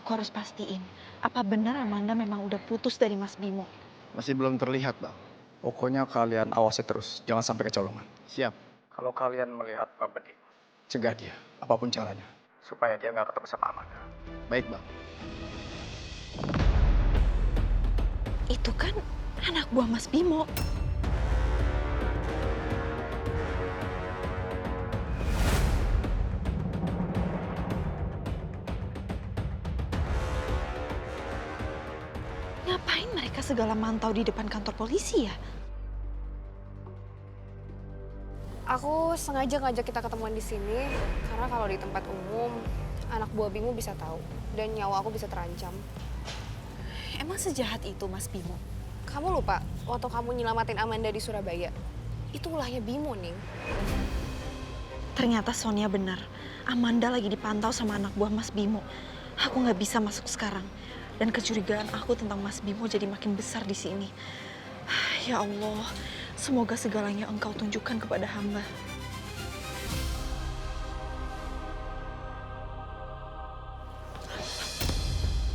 Aku harus pastiin, apa benar Amanda memang udah putus dari Mas Bimo? Masih belum terlihat, Bang. Pokoknya kalian awasi terus, jangan sampai kecolongan. Siap. Kalau kalian melihat Pak Bedi, cegah dia, apapun caranya. Supaya dia nggak ketemu sama Amanda. Baik, Bang. Itu kan anak buah Mas Bimo. Ngapain mereka segala mantau di depan kantor polisi ya? Aku sengaja ngajak kita ketemuan di sini karena kalau di tempat umum anak buah Bimo bisa tahu dan nyawa aku bisa terancam. Emang sejahat itu Mas Bimo? Kamu lupa waktu kamu nyelamatin Amanda di Surabaya? Itu ulahnya Bimo, Ning. Ternyata Sonia benar. Amanda lagi dipantau sama anak buah Mas Bimo. Aku nggak bisa masuk sekarang. Dan kecurigaan aku tentang Mas Bimo jadi makin besar di sini. Ya Allah, semoga segalanya Engkau tunjukkan kepada hamba.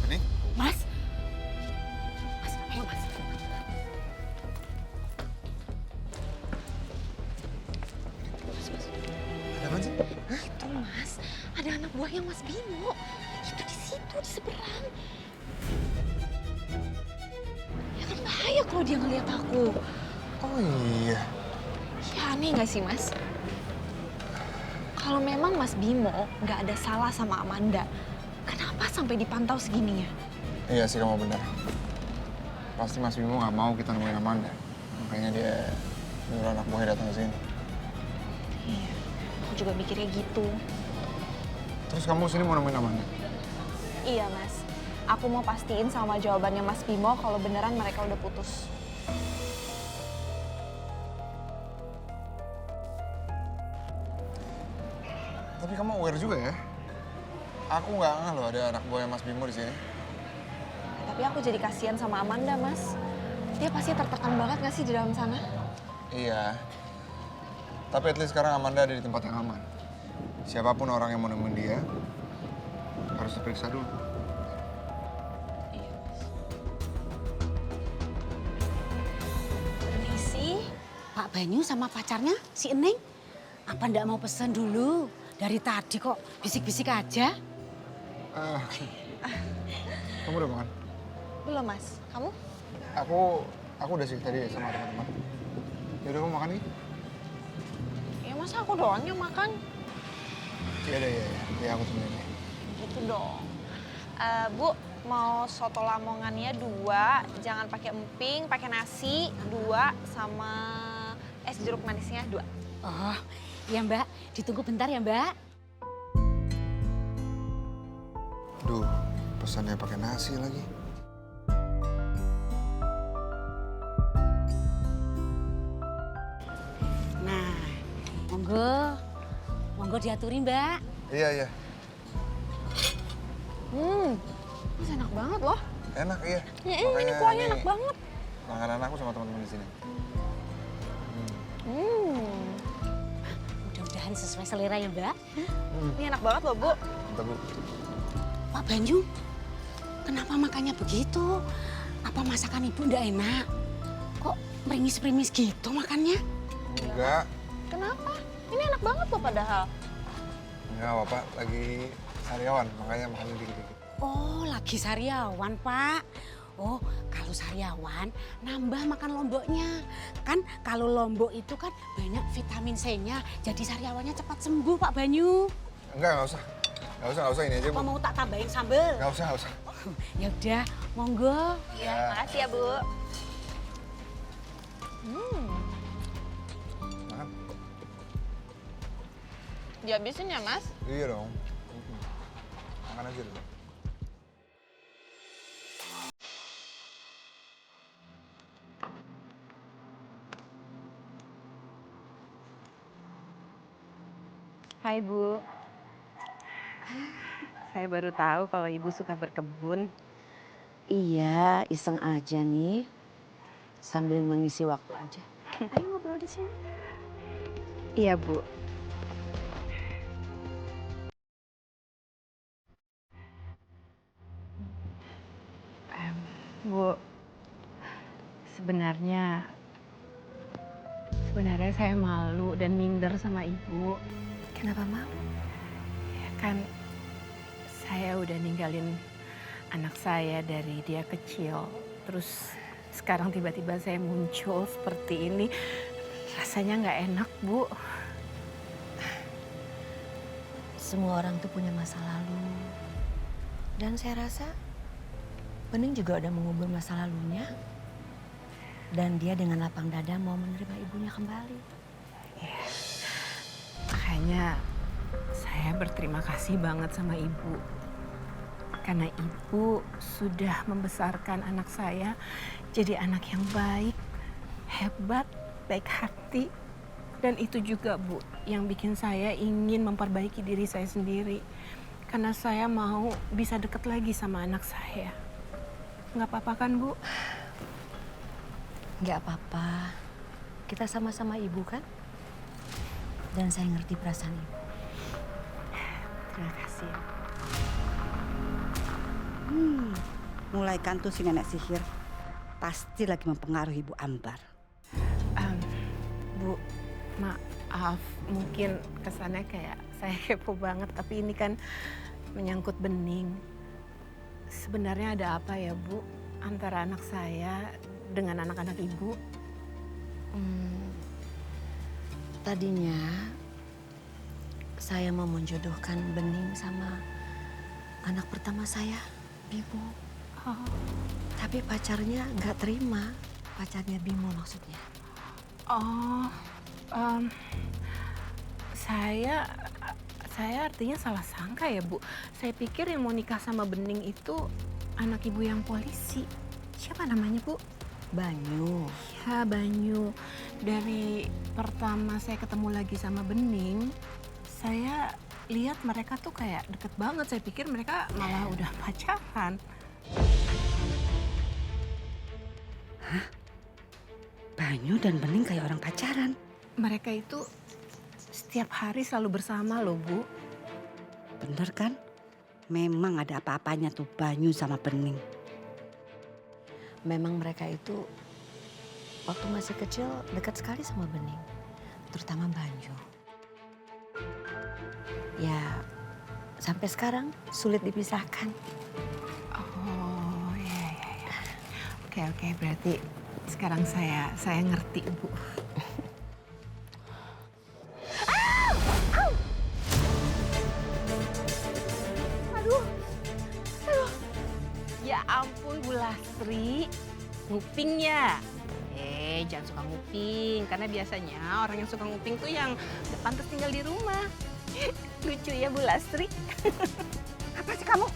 Ini? Mas? Mas, ayo Mas. Ada apa sih? Itu Mas, ada anak buahnya Mas Bimo. Itu di situ, di seberang. Ya kan bahaya kalau dia ngeliat aku. Oh iya. Ya aneh nggak sih Mas? Kalau memang Mas Bimo nggak ada salah sama Amanda, kenapa sampai dipantau segininya? Iya sih kamu benar. Pasti Mas Bimo nggak mau kita nemuin Amanda. Makanya dia nyuruh anak buahnya datang ke sini. Iya, aku juga mikirnya gitu. Terus kamu sini mau nemuin Amanda? Iya Mas, aku mau pastiin sama jawabannya Mas Bimo kalau beneran mereka udah putus. Tapi kamu aware juga ya? Aku nggak ngeh loh ada anak buahnya Mas Bimo di sini. Tapi aku jadi kasihan sama Amanda Mas. Dia pasti tertekan banget nggak sih di dalam sana? Iya. Tapi at least sekarang Amanda ada di tempat yang aman. Siapapun orang yang mau nemuin dia harus diperiksa dulu. Iya Mas. Permisi. Pak Banyu sama pacarnya si Eneng, apa ndak mau pesen dulu? Dari tadi kok bisik-bisik aja. Ah, kamu udah makan? Belum Mas, kamu? Aku udah sih tadi sama teman-teman. Yaudah kamu makan nih? Ya masa aku doang yang makan? Iya deh, iya. Ya aku temenin deh. Gitu dong. Bu, mau soto lamongannya 2, jangan pakai emping, pakai nasi 2, sama es jeruk manisnya 2. Oh, iya Mbak. Ditunggu bentar ya Mbak. Duh, pesannya pakai nasi lagi. Nah, monggo diaturi Mbak. Iya, iya. Mas enak banget loh. Enak, iya. Ya, ini kuahnya enak banget. Langganan aku sama teman-teman di sini. Mudah-mudahan sesuai selera ya Mbak. Ini enak banget loh, Bu. Mantap, Bu. Pak Banyu, kenapa makannya begitu? Apa masakan Ibu ndak enak? Kok meringis-meringis gitu makannya? Enggak. Kenapa? Ini enak banget loh padahal. Enggak apa-apa, lagi sariawan, makanya makannya dikit-dikit. Oh, lagi sariawan, Pak. Oh, kalau sariawan nambah makan lomboknya. Kan kalau lombok itu kan banyak vitamin C-nya. Jadi sariawannya cepat sembuh, Pak Banyu. Enggak usah. Enggak usah ini aja, Bu. Apa mau tak tambahin sambel? Enggak usah. Ya udah, monggo. Ya, makasih ya, Bu. Makan. Dihabisin ya, Mas? Iya dong. Makan aja dulu. Hai Bu, saya baru tahu kalau Ibu suka berkebun. Iya, iseng aja nih. Sambil mengisi waktu aja. Ayo ngobrol di sini. Iya Bu. Bu, sebenarnya saya malu dan minder sama ibu. Kenapa malu? Ya kan saya udah ninggalin anak saya dari dia kecil. Terus sekarang tiba-tiba saya muncul seperti ini. Rasanya nggak enak, Bu. Semua orang tuh punya masa lalu. Dan saya rasa Bening juga udah mengubur masa lalunya. Dan dia dengan lapang dada mau menerima ibunya kembali. Makanya saya berterima kasih banget sama ibu. Karena ibu sudah membesarkan anak saya jadi anak yang baik, hebat, baik hati. Dan itu juga, Bu, yang bikin saya ingin memperbaiki diri saya sendiri. Karena saya mau bisa deket lagi sama anak saya. Nggak apa-apa kan, Bu? Nggak apa-apa. Kita sama-sama ibu kan? Dan saya ngerti perasaan ibu. Terima kasih. Mulai kan tuh si nenek sihir. Pasti lagi mempengaruhi Ibu Ambar. Bu, maaf. Mungkin kesannya kayak saya kepo banget. Tapi ini kan menyangkut Bening. Sebenarnya ada apa ya, Bu? Antara anak saya dengan anak-anak ibu? Tadinya saya mau menjodohkan Bening sama anak pertama saya, Bimo. Tapi pacarnya nggak terima. Pacarnya Bimo maksudnya. Saya artinya salah sangka ya, Bu. Saya pikir yang mau nikah sama Bening itu anak ibu yang polisi. Siapa namanya, Bu? Banyu. Ya, Banyu. Dari pertama saya ketemu lagi sama Bening, saya lihat mereka tuh kayak deket banget. Saya pikir mereka malah udah pacaran. Banyu dan Bening kayak orang pacaran. Mereka itu setiap hari selalu bersama loh, Bu. Bener kan? Memang ada apa-apanya tuh Banyu sama Bening. Memang mereka itu waktu masih kecil dekat sekali sama Bening. Terutama Banyu. Ya, sampai sekarang sulit dipisahkan. Oh, ya. Oke, berarti sekarang saya ngerti, Bu. Ya ampun, Bu Lastri. Nguping ya? Jangan suka nguping. Karena biasanya orang yang suka nguping tuh yang pantas tinggal di rumah. Lucu ya, Bu Lastri. Apa sih kamu?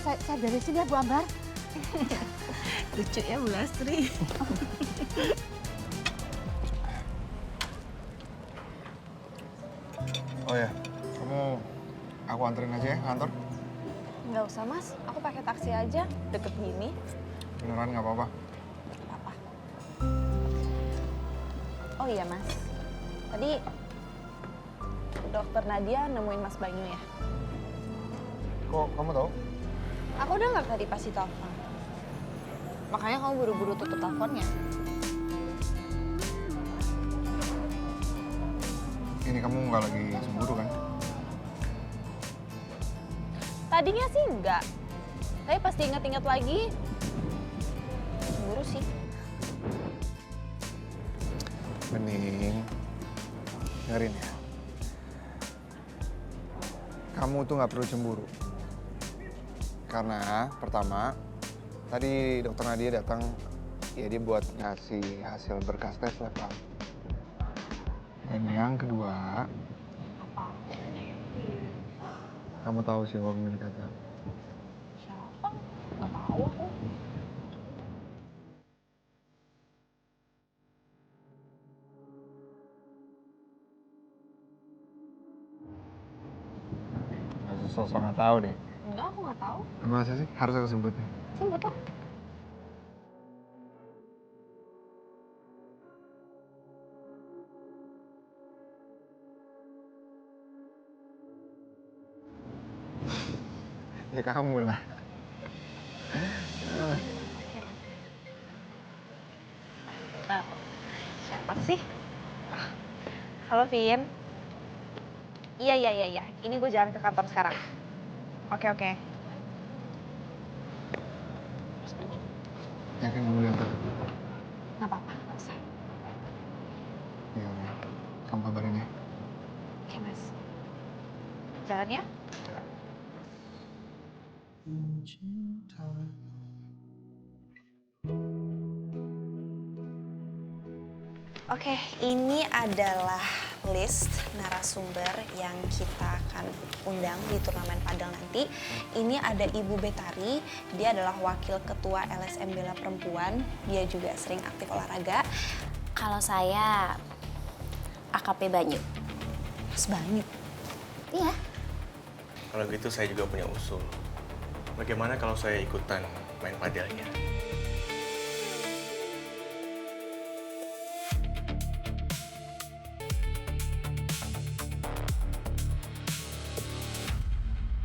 Saya beresin ya Bu Ambar. Lucu ya, Bu Lastri. Oh ya, aku anterin aja ya ke kantor. Nggak usah, Mas. Aku pakai taksi aja. Deket gini. Beneran nggak apa-apa? Apa? Oh iya, Mas. Tadi Dokter Nadia nemuin Mas Banyu ya? Kok kamu tahu? Aku dengar tadi pas di telepon. Makanya kamu buru-buru tutup teleponnya. Ini kamu nggak lagi cemburu kan? Tadinya sih enggak. Tapi pas diingat-ingat lagi, cemburu sih. Bening, dengerin ya. Kamu tuh nggak perlu cemburu. Karena pertama, tadi dokter Nadia datang, ya dia buat ngasih hasil berkas tes lab. Dan yang kedua, kamu tahu siapa pemilik kata? Siapa? Nggak tahu aku. Sosok nggak tahu deh. Enggak, aku nggak tahu. Masa sih harus aku sebutin? Sebut lah. Ya kamu lah. Nah, siapa sih? Halo, Vin. Iya. Ini gue jalan ke kantor sekarang. Oke. Yakin kamu diantar? Nggak apa-apa, nggak usah. Iya, udah. Kamu kabarin ya. Oke, Mas. Jalan ya? Oke, ini adalah list narasumber yang kita akan undang di turnamen padel nanti. Ini ada Ibu Betari, dia adalah wakil ketua LSM Bela Perempuan, dia juga sering aktif olahraga. Kalau saya AKP Banyu. Mas Banyu. Iya. Kalau gitu saya juga punya usul. Bagaimana kalau saya ikutan main padelnya?